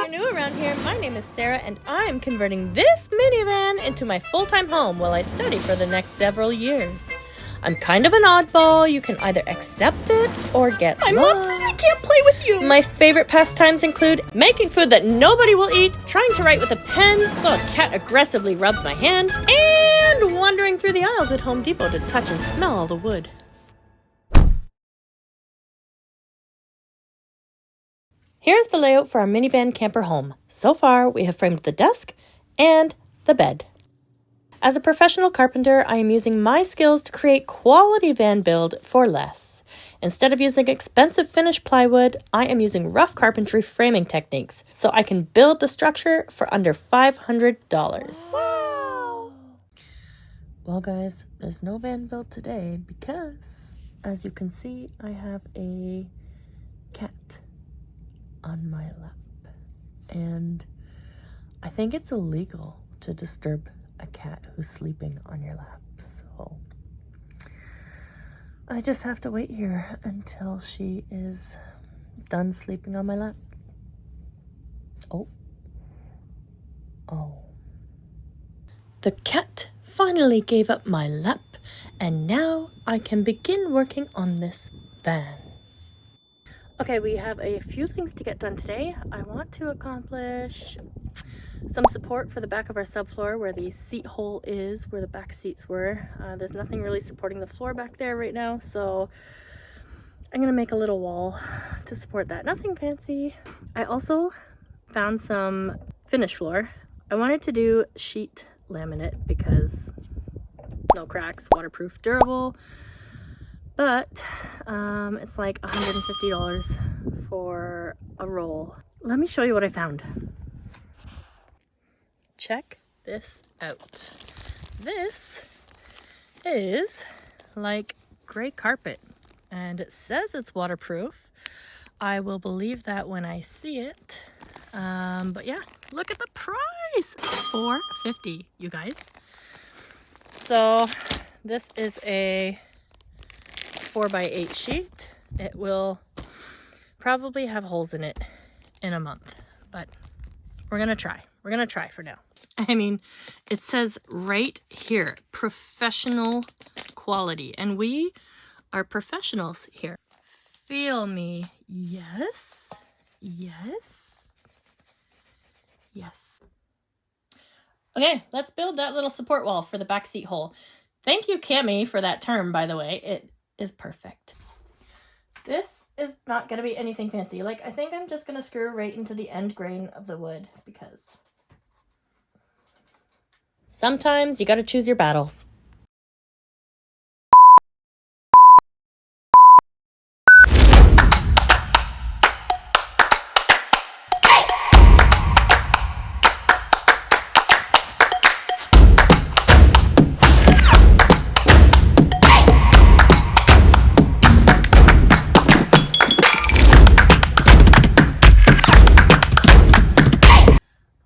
new around here, my name is Sarah and I'm converting this minivan into my full-time home while I study for the next several years. I'm kind of an oddball. You can either accept it or get lost. Mom said I can't play with you. My favorite pastimes include making food that nobody will eat, trying to write with a pen while a cat aggressively rubs my hand, and wandering through the aisles at Home Depot to touch and smell all the wood. Here's the layout for our minivan camper home. So far, we have framed the desk and the bed. As a professional carpenter, I am using my skills to create quality van build for less. Instead of using expensive finished plywood, I am using rough carpentry framing techniques so I can build the structure for under $500. Wow. Well, guys, there's no van build today because, as you can see, I have a cat on my lap, and I think it's illegal to disturb a cat who's sleeping on your lap, so I just have to wait here until she is done sleeping on my lap. Oh, the cat finally gave up my lap, and now I can begin working on this van. Okay, we have a few things to get done today. I want to accomplish some support for the back of our subfloor where the seat hole is, where the back seats were. There's nothing really supporting the floor back there right now, so I'm gonna make a little wall to support that. Nothing fancy. I also found some finished floor. I wanted to do sheet laminate because no cracks, waterproof, durable. But it's like $150 for a roll. Let me show you what I found. Check this out. This is like gray carpet and it says it's waterproof. I will believe that when I see it. But yeah, look at the price. $4.50, you guys. So this is a 4x8 sheet. It will probably have holes in it in a month, but we're gonna try for now. I mean, it says right here, professional quality, and we are professionals here. Feel me. Yes. Okay, let's build that little support wall for the back seat hole. Thank you, Cami, for that term, by the way. It is perfect. This is not going to be anything fancy. Like, I think I'm just going to screw right into the end grain of the wood because sometimes you got to choose your battles.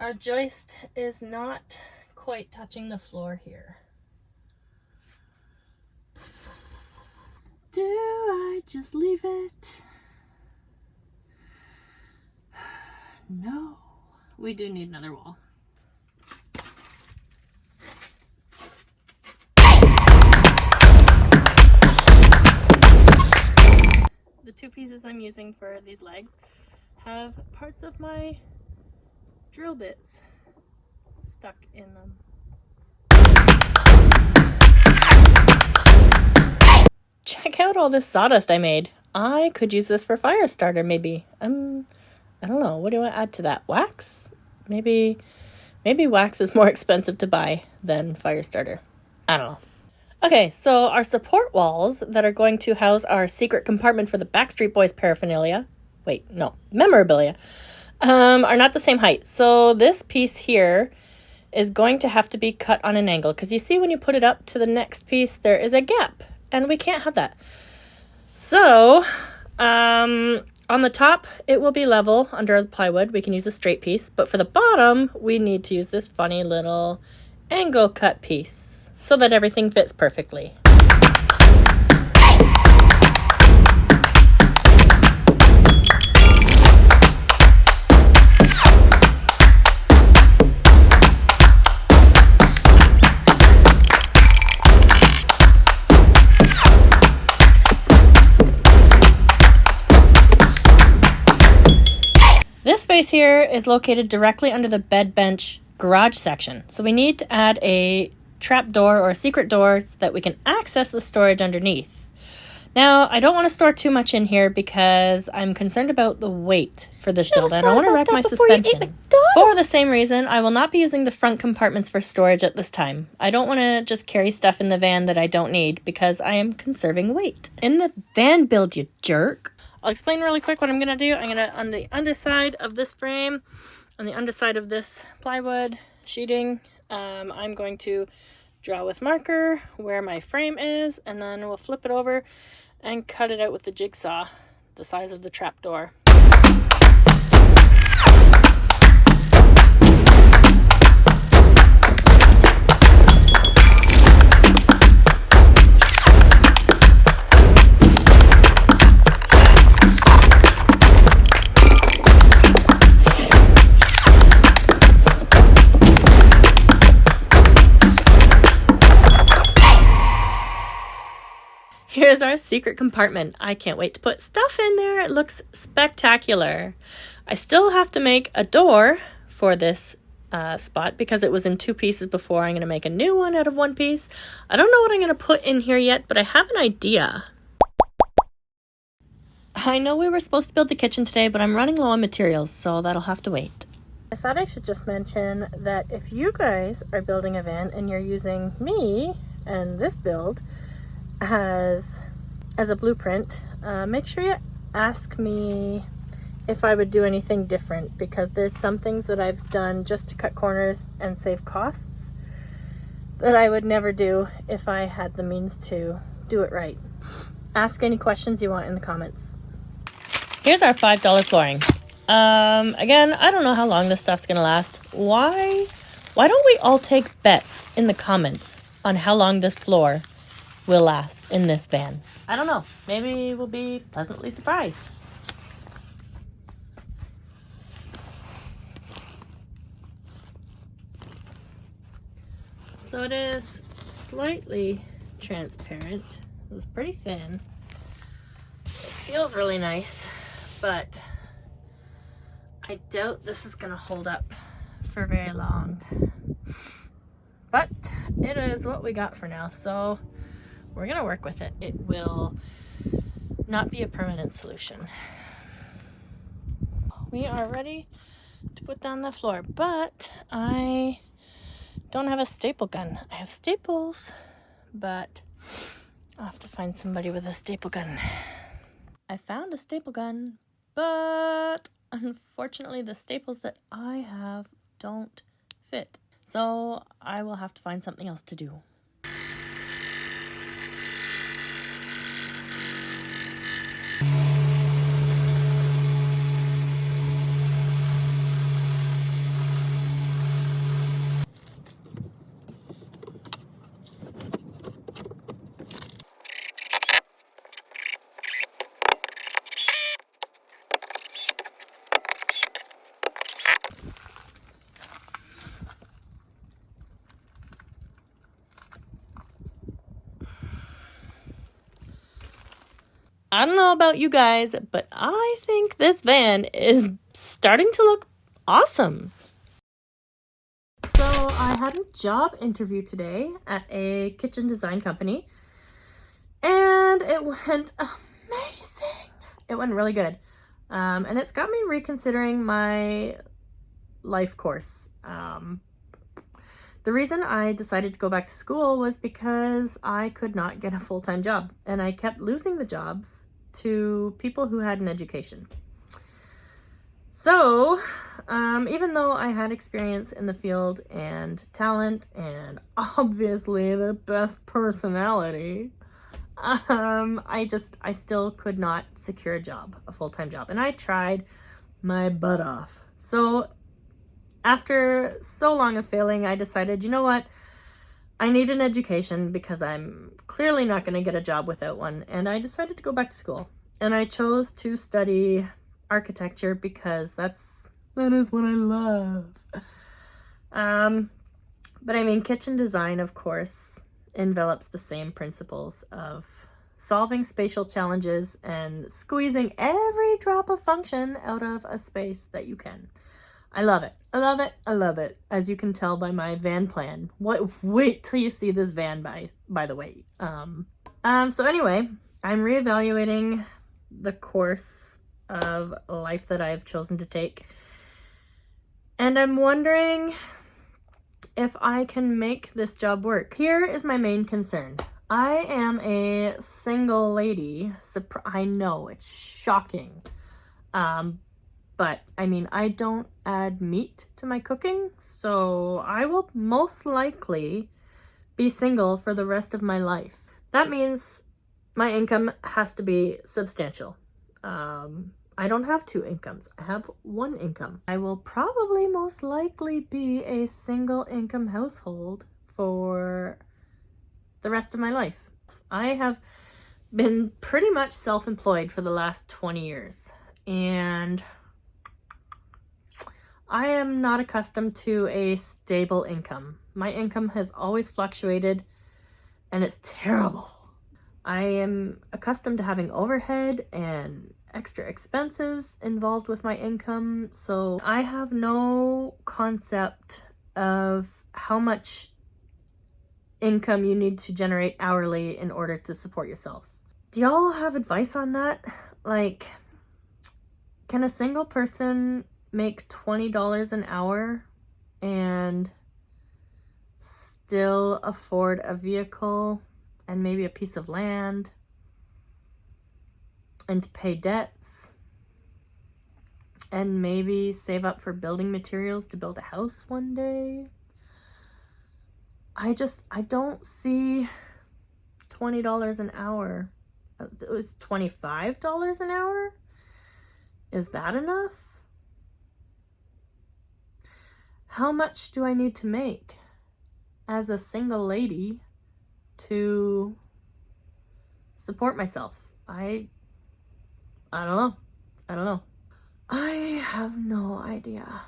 Our joist is not quite touching the floor here. Do I just leave it? No. We do need another wall. The two pieces I'm using for these legs have parts of my drill bits stuck in them. Check out all this sawdust I made. I could use this for fire starter maybe. I don't know. What do I add to that? Wax? Maybe wax is more expensive to buy than fire starter. I don't know. Okay, so our support walls that are going to house our secret compartment for the Backstreet Boys paraphernalia. Wait, no, memorabilia. Are not the same height. So this piece here is going to have to be cut on an angle because you see when you put it up to the next piece, there is a gap and we can't have that. So on the top, it will be level under the plywood. We can use a straight piece, but for the bottom, we need to use this funny little angle cut piece so that everything fits perfectly. space here is located directly under the bed bench garage section. So we need to add a trap door or a secret door so that we can access the storage underneath. Now, I don't want to store too much in here because I'm concerned about the weight for this build, and I want to wreck my suspension. For the same reason, I will not be using the front compartments for storage at this time. I don't want to just carry stuff in the van that I don't need because I am conserving weight. In the van build, you jerk. I'll explain really quick what I'm going to do. I'm going to, on the underside of this frame, on the underside of this plywood sheeting, I'm going to draw with marker where my frame is, and then we'll flip it over and cut it out with the jigsaw, the size of the trap door. Here's our secret compartment. I can't wait to put stuff in there. It looks spectacular. I still have to make a door for this spot because it was in 2 pieces before. I'm going to make a new one out of 1 piece. I don't know what I'm going to put in here yet, but I have an idea. I know we were supposed to build the kitchen today, but I'm running low on materials, so that'll have to wait. I thought I should just mention that if you guys are building a van and you're using me and this build as a blueprint, make sure you ask me if I would do anything different, because there's some things that I've done just to cut corners and save costs that I would never do if I had the means to do it right. Ask any questions you want in the comments. Here's our $5 flooring. Again, I don't know how long this stuff's gonna last. Why don't we all take bets in the comments on how long this floor will last in this van? I don't know. Maybe we'll be pleasantly surprised. So it is slightly transparent. It was pretty thin. It feels really nice, but I doubt this is gonna hold up for very long. But it is what we got for now, so we're gonna work with it. It will not be a permanent solution. We are ready to put down the floor, but I don't have a staple gun. I have staples, but I'll have to find somebody with a staple gun. I found a staple gun, but unfortunately the staples that I have don't fit. So I will have to find something else to do. I don't know about you guys, but I think this van is starting to look awesome. So I had a job interview today at a kitchen design company, and it went amazing. It went really good. And it's got me reconsidering my life course. The reason I decided to go back to school was because I could not get a full-time job, and I kept losing the jobs to people who had an education. So, even though I had experience in the field and talent and obviously the best personality, I still could not secure a job, a full-time job, and I tried my butt off. So after so long of failing, I decided, you know what? I need an education because I'm clearly not going to get a job without one. And I decided to go back to school. And I chose to study architecture because that is what I love. But I mean, kitchen design, of course, envelops the same principles of solving spatial challenges and squeezing every drop of function out of a space that you can. I love it. I love it. I love it. As you can tell by my van plan. Wait till you see this van by the way. So anyway, I'm reevaluating the course of life that I've chosen to take. And I'm wondering if I can make this job work. Here is my main concern. I am a single lady. I know, it's shocking. But I mean, I don't add meat to my cooking, so I will most likely be single for the rest of my life. That means my income has to be substantial. I don't have 2 incomes. I have 1 income. I will probably most likely be a single income household for the rest of my life. I have been pretty much self-employed for the last 20 years, and I am not accustomed to a stable income. My income has always fluctuated, and it's terrible. I am accustomed to having overhead and extra expenses involved with my income, so I have no concept of how much income you need to generate hourly in order to support yourself. Do y'all have advice on that? Like, can a single person make $20 an hour and still afford a vehicle and maybe a piece of land and to pay debts and maybe save up for building materials to build a house one day? I don't see $20 an hour. It was $25 an hour? Is that enough? How much do I need to make as a single lady to support myself? I don't know. I don't know. I have no idea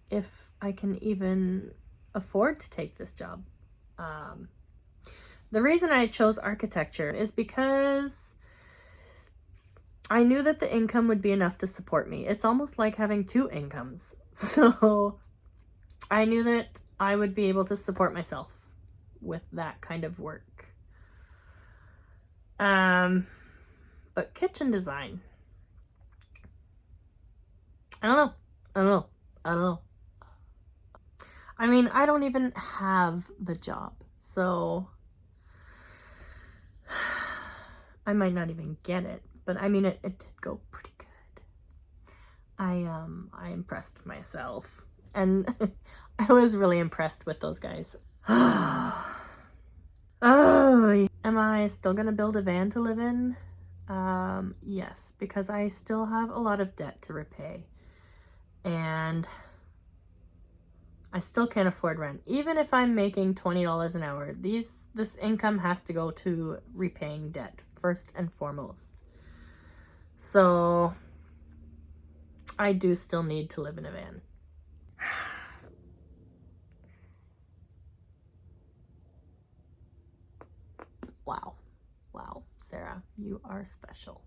if I can even afford to take this job. The reason I chose architecture is because I knew that the income would be enough to support me. It's almost like having 2 incomes. So I knew that I would be able to support myself with that kind of work. But kitchen design, I don't know. I mean, I don't even have the job, so I might not even get it, but I mean, it did go pretty good. I impressed myself, and I was really impressed with those guys. Oh, am I still gonna build a van to live in? Yes, because I still have a lot of debt to repay, and I still can't afford rent. Even if I'm making $20 an hour, this income has to go to repaying debt first and foremost. So I do still need to live in a van. Wow, Sarah, you are special.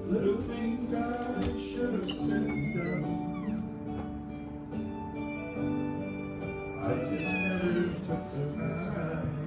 Little things I should have said and done, I just never took the time.